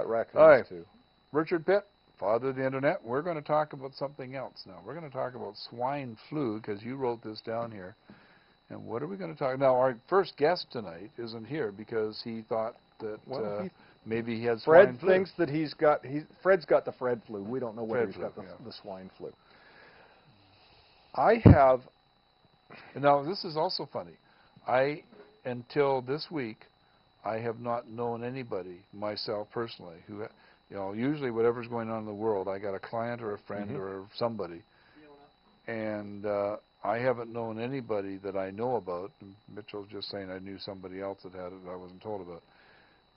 Raccoons All right, too. Richard Pitt, father of the internet. We're going to talk about something else now. We're going to talk about swine flu because you wrote this down here. And what are we going to talk? Now, our first guest tonight isn't here because he thought that maybe he had swine flu. Fred thinks that Fred's got the Fred flu. We don't know whether he's got the swine flu. I have. Now, this is also funny. Until this week, I have not known anybody, myself personally, who, usually whatever's going on in the world, I got a client or a friend or somebody. And I haven't known anybody that I know about. Mitchell's just saying I knew somebody else that had it that I wasn't told about.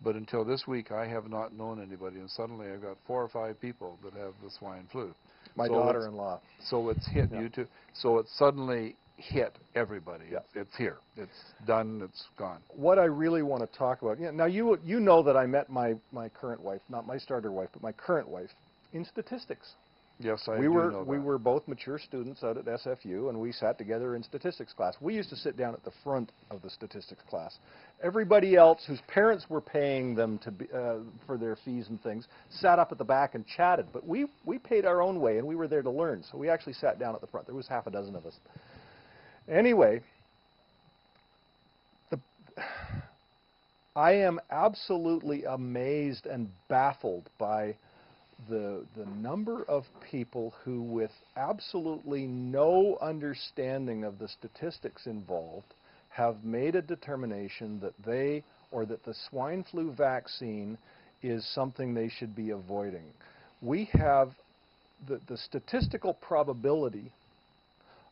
But until this week, I have not known anybody. And suddenly I've got 4 or 5 people that have the swine flu. My daughter-in-law. So it's hit you too. So it suddenly hit everybody. Yeah. It's here. It's done. It's gone. What I really want to talk about, now you know that I met my current wife, not my starter wife, but my current wife, in statistics. Yes, I do know that. We were both mature students out at SFU, and we sat together in statistics class. We used to sit down at the front of the statistics class. Everybody else whose parents were paying them to for their fees and things sat up at the back and chatted. But we paid our own way, and we were there to learn. So we actually sat down at the front. There was half a dozen of us. Anyway, I am absolutely amazed and baffled by the number of people who, with absolutely no understanding of the statistics involved, have made a determination that the swine flu vaccine is something they should be avoiding. We have the statistical probability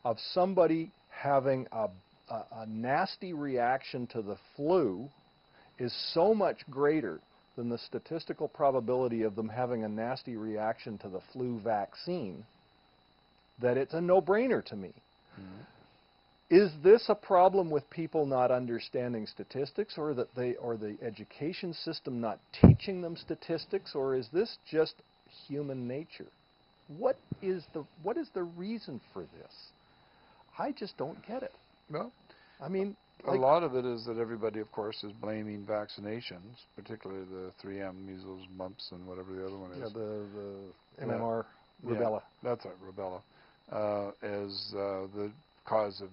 of somebody having a nasty reaction to the flu is so much greater than the statistical probability of them having a nasty reaction to the flu vaccine that it's a no-brainer to me. Is this a problem with people not understanding statistics, or the education system not teaching them statistics, or is this just human nature? What is the reason for this? I just don't get it. Well, I mean, a lot of it is that everybody, of course, is blaming vaccinations, particularly the 3M, measles, mumps, and whatever the other one is. Yeah, the MMR, rubella. Yeah, that's right, rubella, as the cause of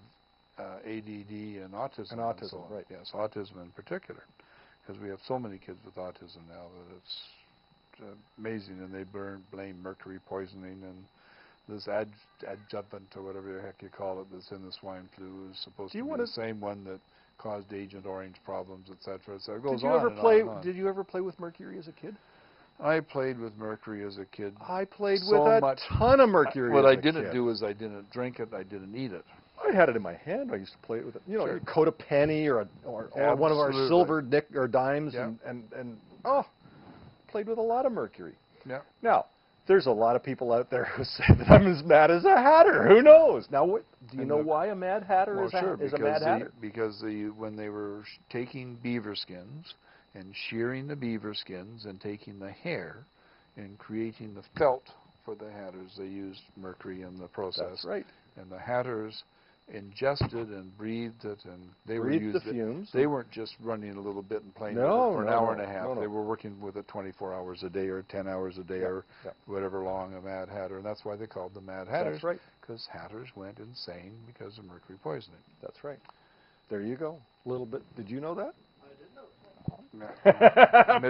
ADD and autism. And autism, right. Yes, autism in particular, because we have so many kids with autism now that it's amazing, and they blame mercury poisoning and this adjuvant, or whatever the heck you call it, that's in the swine flu is supposed to be the same one that caused Agent Orange problems, etc. So it goes on and on. Did you ever play with mercury as a kid? I played with mercury as a kid. I played with a ton of mercury What as I a didn't kid. do is I didn't drink it, I didn't eat it. I had it in my hand. I used to play it with it. You know, you coat a penny or one of our silver or dimes, and played with a lot of mercury. Yeah. Now, there's a lot of people out there who say that I'm as mad as a hatter. Who knows? Now, do you know why a mad hatter is a mad hatter? Because when they were taking beaver skins and shearing the beaver skins and taking the hair and creating the felt for the hatters, they used mercury in the process. That's right. And the hatters ingested and breathed it, and they breathed the fumes. They weren't just running a little bit and playing with it for an hour and a half. No. They were working with it 24 hours a day or 10 hours a day or whatever long a Mad Hatter, and that's why they called them Mad Hatters. That's right. Because hatters went insane because of mercury poisoning. That's right. There you go. A little bit. Did you know that?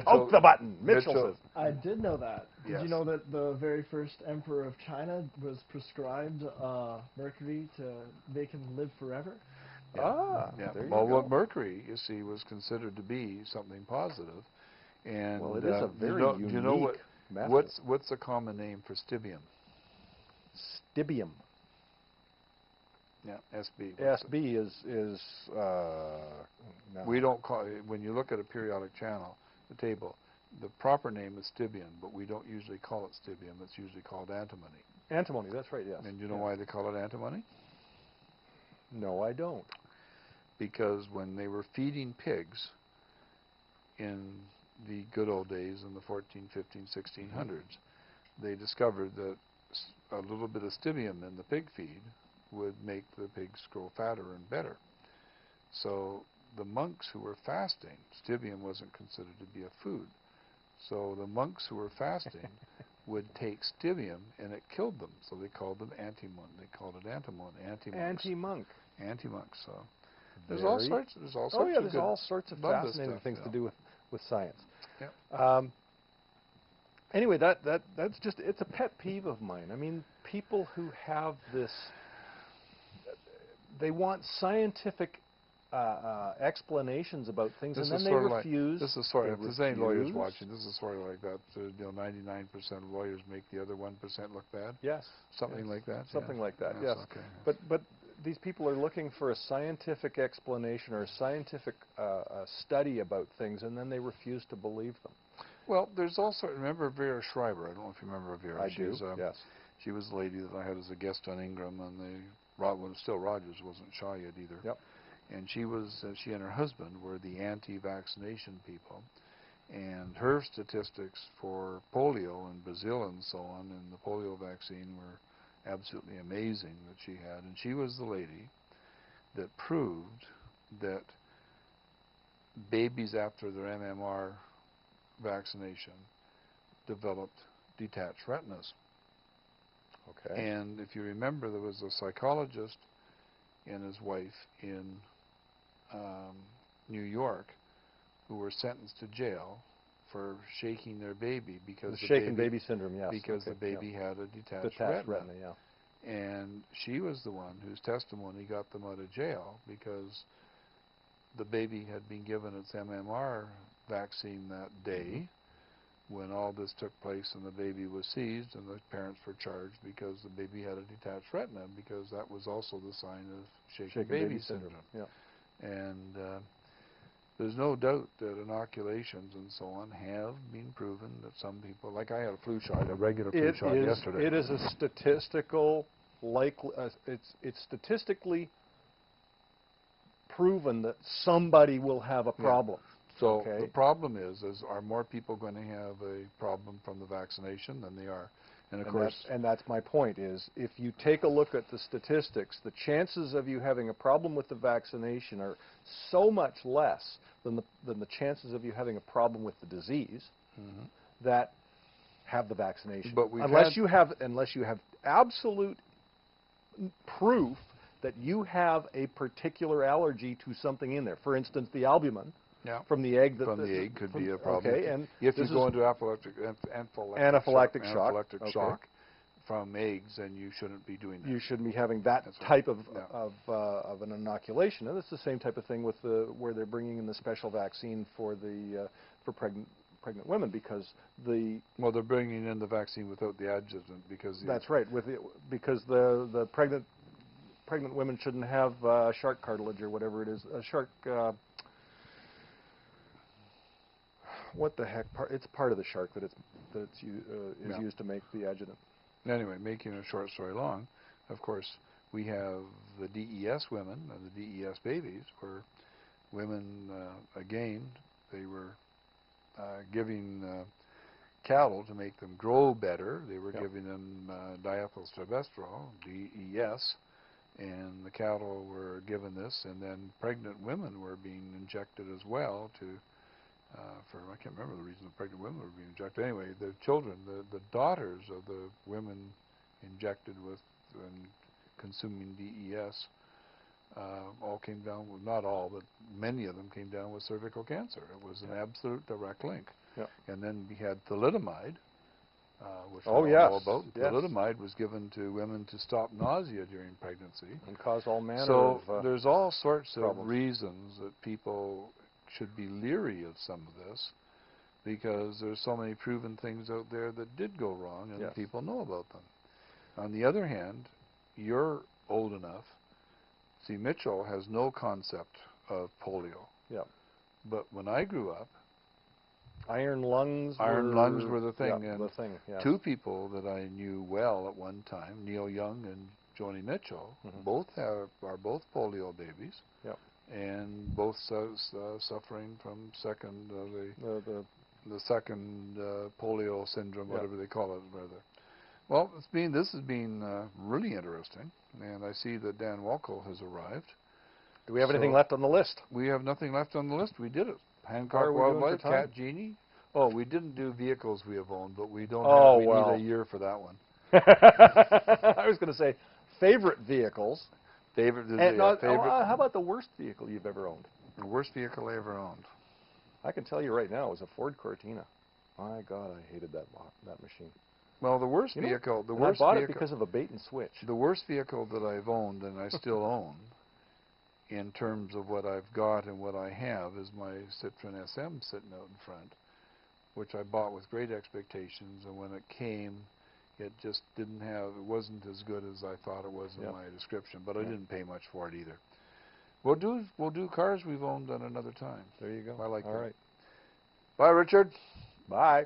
Poke the button. Mitchell says. I did know that. Yes. Did you know that the very first emperor of China was prescribed mercury to make him live forever? Yeah. There you well, go. what mercury, you see, was considered to be something positive. And well, it is a very unique do you know method. what's a common name for stibium? Stibium. Yeah, SB. SB is no. We don't call it, when you look at a periodic table, the proper name is stibium, but we don't usually call it stibium. It's usually called antimony. Antimony, that's right, yes. And you know why they call it antimony? No, I don't. Because when they were feeding pigs in the good old days in the 14, 15, 1600s, they discovered that a little bit of stibium in the pig feed would make the pigs grow fatter and better. So the monks who were fasting, stibium wasn't considered to be a food. So the monks who were fasting would take stivium, and it killed them. So they called them anti-monk. They called it anti-monk. Anti-monk. Anti-monks. So there's all sorts. There's all sorts. Oh yeah, of there's good, all sorts of love this fascinating stuff, things you to know. do with science. Yeah. Anyway, that's just, it's a pet peeve of mine. I mean, people who have this, they want scientific explanations about things, This and then is they sort of refuse. like, this is sort they of, if there's any lawyers refuse. watching, this is sort of like that. 99% of lawyers make the other 1% look bad. Yes. Something yes. like that. Something yeah. like that. Yes. Okay. But these people are looking for a scientific explanation or a scientific study about things, and then they refuse to believe them. Well, there's also, remember Vera Shriver? I don't know if you remember Vera. I do. Yes. She was the lady that I had as a guest on Ingram, and when still Rogers wasn't Shaw yet either. Yep. And she and her husband were the anti-vaccination people. And her statistics for polio in Brazil and so on, and the polio vaccine were absolutely amazing that she had. And she was the lady that proved that babies after their MMR vaccination developed detached retinas. Okay. And if you remember, there was a psychologist and his wife in New York who were sentenced to jail for shaking their baby because the shaken baby syndrome, yes. Because okay. the baby yeah. had a detached retina. Yeah. And she was the one whose testimony got them out of jail because the baby had been given its MMR vaccine that day when all this took place, and the baby was seized, and the parents were charged because the baby had a detached retina, because that was also the sign of shaken baby syndrome. Yeah. And there's no doubt that inoculations and so on have been proven that some people, like I had a flu shot, a regular flu shot yesterday. It is a statistical it's statistically proven that somebody will have a problem. So okay? the problem is are more people going to have a problem from the vaccination than they are? And of course, that's my point, is if you take a look at the statistics, the chances of you having a problem with the vaccination are so much less than the chances of you having a problem with the disease that have the vaccination. But unless you have absolute proof that you have a particular allergy to something in there. For instance, the albumin. Yeah. From the egg. From the egg could be a problem. Okay, and if you go into anaphylactic shock from eggs, then you shouldn't be doing that. You shouldn't be having that type of an inoculation. And it's the same type of thing with where they're bringing in the special vaccine for pregnant women, because they're bringing in the vaccine without the adjuvant because that's right, because the pregnant women shouldn't have shark cartilage or whatever it is, shark. What the heck? It's part of the shark that is used to make the adjuvant. Anyway, making a short story long, of course, we have the DES women and the DES babies, where women, again, they were giving cattle to make them grow better. They were giving them diethylstilbestrol, DES, and the cattle were given this, and then pregnant women were being injected as well to I can't remember the reason the pregnant women were being injected. Anyway, the children, the daughters of the women injected with and consuming DES all came down with, not all, but many of them came down with cervical cancer. It was an absolute direct link. Yep. And then we had thalidomide, which we all know about. Yes. Thalidomide was given to women to stop nausea during pregnancy. And cause all manner of there's all sorts problems. of reasons that people should be leery of some of this, because there's so many proven things out there that did go wrong, and people know about them. On the other hand, you're old enough. See, Mitchell has no concept of polio. Yeah. But when I grew up, iron lungs were the thing. Yeah, and the thing, yes. Two people that I knew well at one time, Neil Young and Joni Mitchell, are both polio babies. Yep. And both suffering from the second polio syndrome, whatever they call it, rather. Well, this has been really interesting, and I see that Dan Walco has arrived. Do we have anything left on the list? We have nothing left on the list. We did it. Hancock Wildlife, Cat Genie. Oh, we didn't do vehicles we have owned, but we don't Oh, have, we well. need a year for that one. I was going to say favorite vehicles. Favorite, And favorite, how about the worst vehicle you've ever owned? the worst vehicle I ever owned. I can tell you right now, it was a Ford Cortina. My God, I hated that machine. Well, the worst You know, vehicle, the and worst I bought vehicle, it because of a bait and switch. the worst vehicle that I've owned and I still own, in terms of what I've got and what I have, is my Citroen SM sitting out in front, which I bought with great expectations, and when it came, it just didn't have, it wasn't as good as I thought it was in Yep. my description, but I Yep. didn't pay much for it either. We'll do cars we've owned at another time. There you go. I like All that. right. Bye, Richard. Bye.